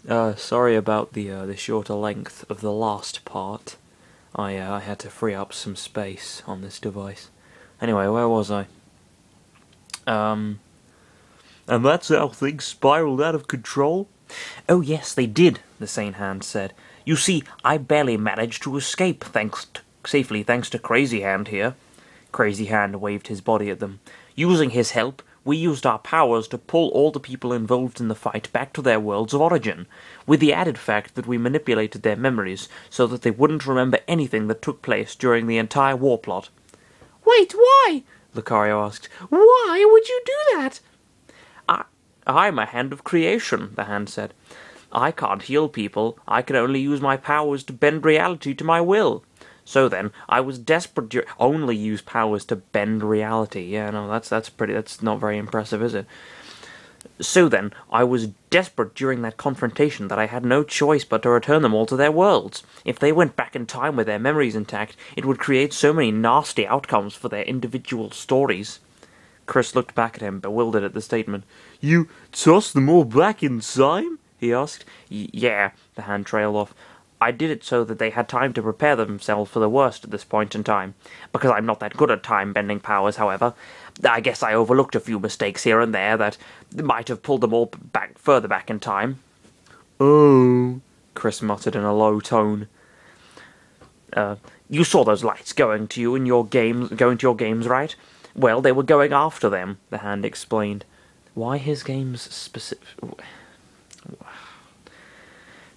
Sorry about the shorter length of the last part. I had to free up some space on this device. Anyway, where was I? And that's how things spiraled out of control? Oh yes, they did, the sane hand said. You see, I barely managed to escape safely thanks to Crazy Hand here. Crazy Hand waved his body at them. Using his help, we used our powers to pull all the people involved in the fight back to their worlds of origin, with the added fact that we manipulated their memories so that they wouldn't remember anything that took place during the entire war plot. Wait, why? Lucario asked. Why would you do that? I'm a hand of creation, the hand said. I can't heal people. I can only use my powers to bend reality to my will. So then, I was desperate to only use powers to bend reality. Yeah, no, that's not very impressive, is it? So then, I was desperate during that confrontation that I had no choice but to return them all to their worlds. If they went back in time with their memories intact, it would create so many nasty outcomes for their individual stories. Chris looked back at him, bewildered at the statement. You tossed them all back in time? He asked. Yeah, the hand trailed off. I did it so that they had time to prepare themselves for the worst at this point in time. Because I'm not that good at time-bending powers, however. I guess I overlooked a few mistakes here and there that might have pulled them all further back in time. Oh, Chris muttered in a low tone. You saw those lights going to your games, right? Well, they were going after them, the hand explained. Why his games specific?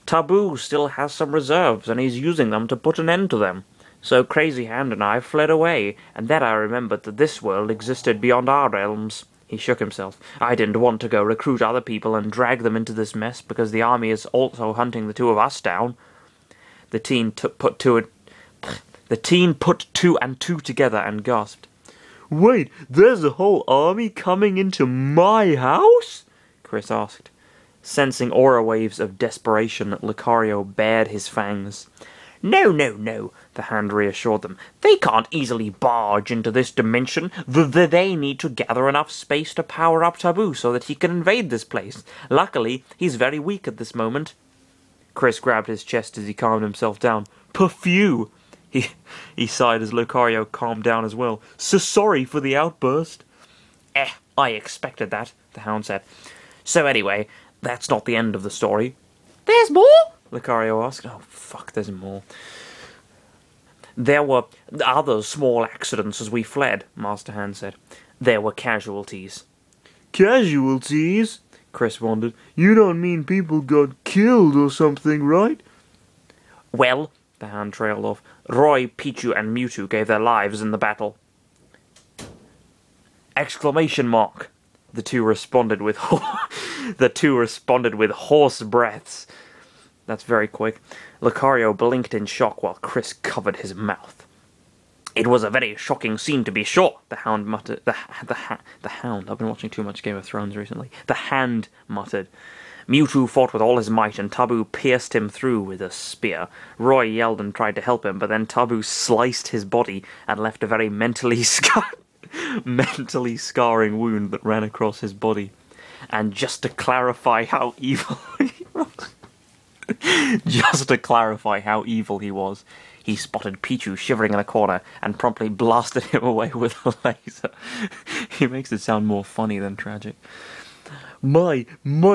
Taboo still has some reserves, and he's using them to put an end to them. So Crazy Hand and I fled away, and then I remembered that this world existed beyond our realms. He shook himself. I didn't want to go recruit other people and drag them into this mess, because the army is also hunting the two of us down. The teen put two and two together and gasped. Wait, there's a whole army coming into my house? Chris asked. Sensing aura waves of desperation, Lucario bared his fangs. No, the hand reassured them. They can't easily barge into this dimension. They need to gather enough space to power up Taboo so that he can invade this place. Luckily, he's very weak at this moment. Chris grabbed his chest as he calmed himself down. Phew! He sighed as Lucario calmed down as well. So sorry for the outburst. I expected that, the hound said. So anyway, that's not the end of the story. There's more? Lucario asked. Oh, fuck, there's more. There were other small accidents as we fled, Master Hand said. There were casualties. Casualties? Chris wondered. You don't mean people got killed or something, right? Well, the hand trailed off. Roy, Pichu, and Mewtwo gave their lives in the battle. Exclamation mark. The two responded with hoarse breaths. That's very quick. Lucario blinked in shock while Chris covered his mouth. It was a very shocking scene to be sure, the hound muttered. The hound. I've been watching too much Game of Thrones recently. The hand muttered. Mewtwo fought with all his might, and Taboo pierced him through with a spear. Roy yelled and tried to help him, but then Taboo sliced his body and left a very mentally scarring wound that ran across his body. And just to clarify how evil he was, he spotted Pichu shivering in a corner and promptly blasted him away with a laser. He makes it sound more funny than tragic. My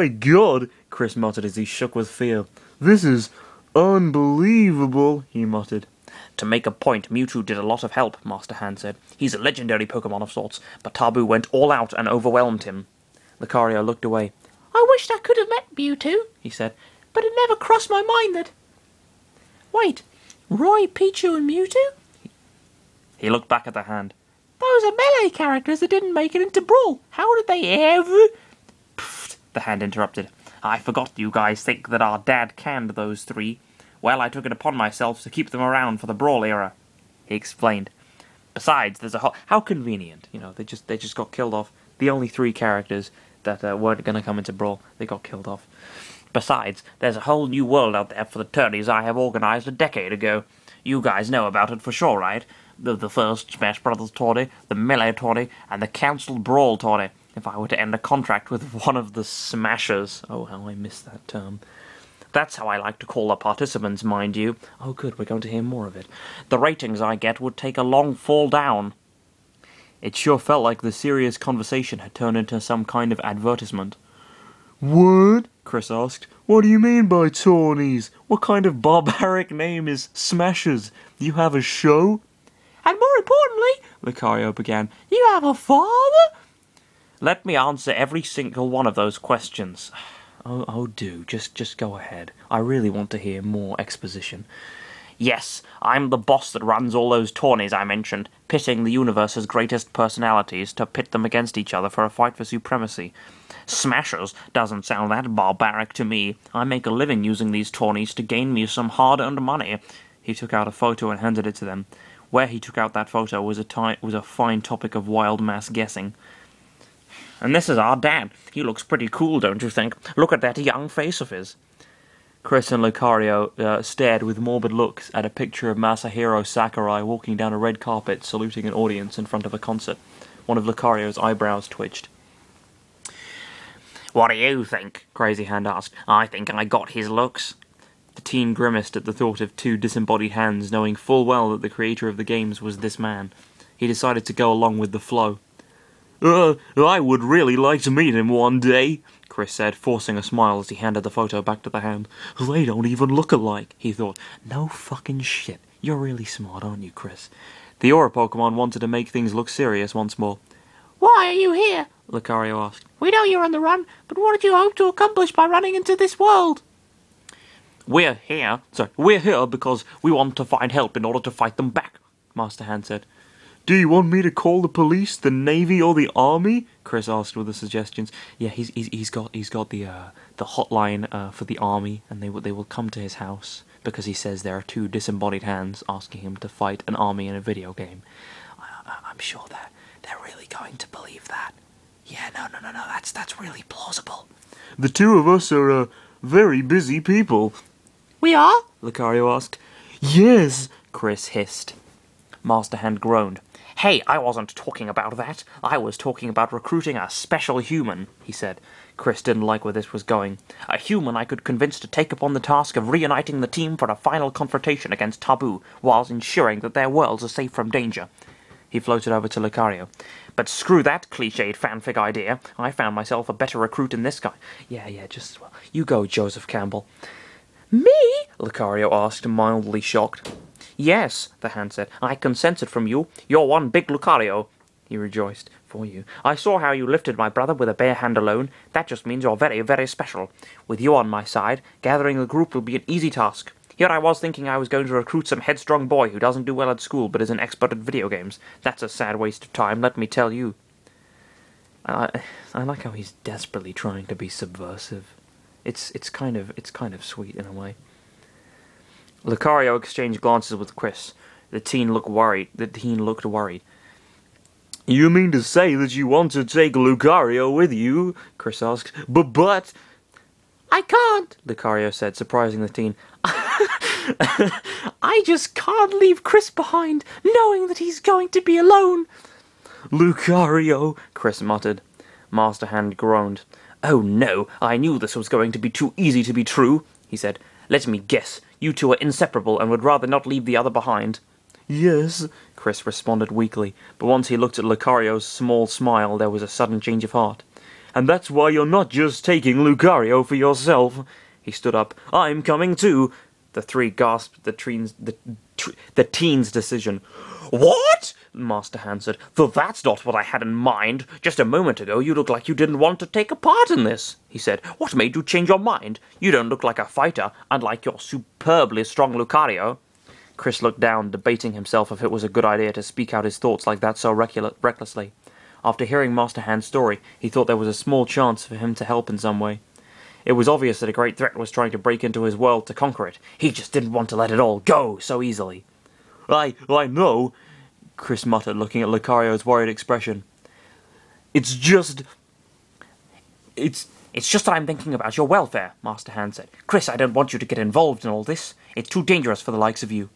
God, Chris muttered as he shook with fear. This is unbelievable, he muttered. To make a point, Mewtwo did a lot of help, Master Hand said. He's a legendary Pokemon of sorts, but Taboo went all out and overwhelmed him. Lucario looked away. I wished I could have met Mewtwo, he said, but it never crossed my mind that... Wait, Roy, Pichu, and Mewtwo? He looked back at the hand. Those are melee characters that didn't make it into Brawl. How did they ever... Pfft, the hand interrupted. I forgot you guys think that our dad canned those three. Well, I took it upon myself to keep them around for the Brawl era, he explained. Besides, there's a whole... How convenient, they just got killed off. The only three characters that weren't going to come into Brawl, they got killed off. Besides, there's a whole new world out there for the tourneys I have organized a decade ago. You guys know about it for sure, right? The first Smash Brothers tourney, the Melee tourney, and the Council Brawl tourney. If I were to end a contract with one of the Smashers... Oh, how I miss that term. That's how I like to call the participants, mind you. Oh good, we're going to hear more of it. The ratings I get would take a long fall down. It sure felt like the serious conversation had turned into some kind of advertisement. What? Chris asked. What do you mean by Tawnies? What kind of barbaric name is Smashers? Do you have a show? And more importantly, Lucario began, you have a father? Let me answer every single one of those questions. Oh, do. Just go ahead. I really want to hear more exposition. Yes, I'm the boss that runs all those tourneys I mentioned, pitting the universe's greatest personalities to pit them against each other for a fight for supremacy. Smashers doesn't sound that barbaric to me. I make a living using these tourneys to gain me some hard-earned money. He took out a photo and handed it to them. Where he took out that photo was a fine topic of wild mass guessing. And this is our dad. He looks pretty cool, don't you think? Look at that young face of his. Chris and Lucario stared with morbid looks at a picture of Masahiro Sakurai walking down a red carpet saluting an audience in front of a concert. One of Lucario's eyebrows twitched. What do you think? Crazy Hand asked. I think I got his looks. The teen grimaced at the thought of two disembodied hands, knowing full well that the creator of the games was this man. He decided to go along with the flow. I would really like to meet him one day, Chris said, forcing a smile as he handed the photo back to the hand. They don't even look alike, he thought. No fucking shit. You're really smart, aren't you, Chris? The Aura Pokemon wanted to make things look serious once more. Why are you here? Lucario asked. We know you're on the run, but what did you hope to accomplish by running into this world? We're here because we want to find help in order to fight them back, Master Hand said. Do you want me to call the police, the Navy, or the Army? Chris asked with the suggestions. Yeah, he's got the hotline for the Army, and they will come to his house because he says there are two disembodied hands asking him to fight an army in a video game. I'm sure that they're really going to believe that. Yeah, no, that's really plausible. The two of us are very busy people. We are? Lucario asked. Yes, Chris hissed. Master Hand groaned. Hey, I wasn't talking about that. I was talking about recruiting a special human, he said. Chris didn't like where this was going. A human I could convince to take upon the task of reuniting the team for a final confrontation against Taboo, whilst ensuring that their worlds are safe from danger. He floated over to Lucario. But screw that cliched fanfic idea. I found myself a better recruit in this guy. Yeah, just as well. You go, Joseph Campbell. Me? Lucario asked, mildly shocked. Yes, the hand said. I can sense it from you. You're one big Lucario. He rejoiced. For you. I saw how you lifted my brother with a bare hand alone. That just means you're very, very special. With you on my side, gathering the group will be an easy task. Here I was thinking I was going to recruit some headstrong boy who doesn't do well at school but is an expert at video games. That's a sad waste of time, let me tell you. I like how he's desperately trying to be subversive. It's kind of sweet in a way. Lucario exchanged glances with Chris. The teen looked worried. You mean to say that you want to take Lucario with you? Chris asked. But... I can't, Lucario said, surprising the teen. I just can't leave Chris behind, knowing that he's going to be alone. Lucario, Chris muttered. Master Hand groaned. Oh no, I knew this was going to be too easy to be true, he said. Let me guess, you two are inseparable and would rather not leave the other behind. Yes, Chris responded weakly, but once he looked at Lucario's small smile, there was a sudden change of heart. And that's why you're not just taking Lucario for yourself. He stood up. I'm coming too. The three gasped at the teen's decision. What? Master Hand said. That's not what I had in mind. Just a moment ago you looked like you didn't want to take a part in this, he said. What made you change your mind? You don't look like a fighter, unlike your superbly strong Lucario. Chris looked down, debating himself if it was a good idea to speak out his thoughts like that so recklessly. After hearing Master Hand's story, he thought there was a small chance for him to help in some way. It was obvious that a great threat was trying to break into his world to conquer it. He just didn't want to let it all go so easily. I know, Chris muttered, looking at Lucario's worried expression. It's just that I'm thinking about your welfare, Master Hand said. Chris, I don't want you to get involved in all this. It's too dangerous for the likes of you.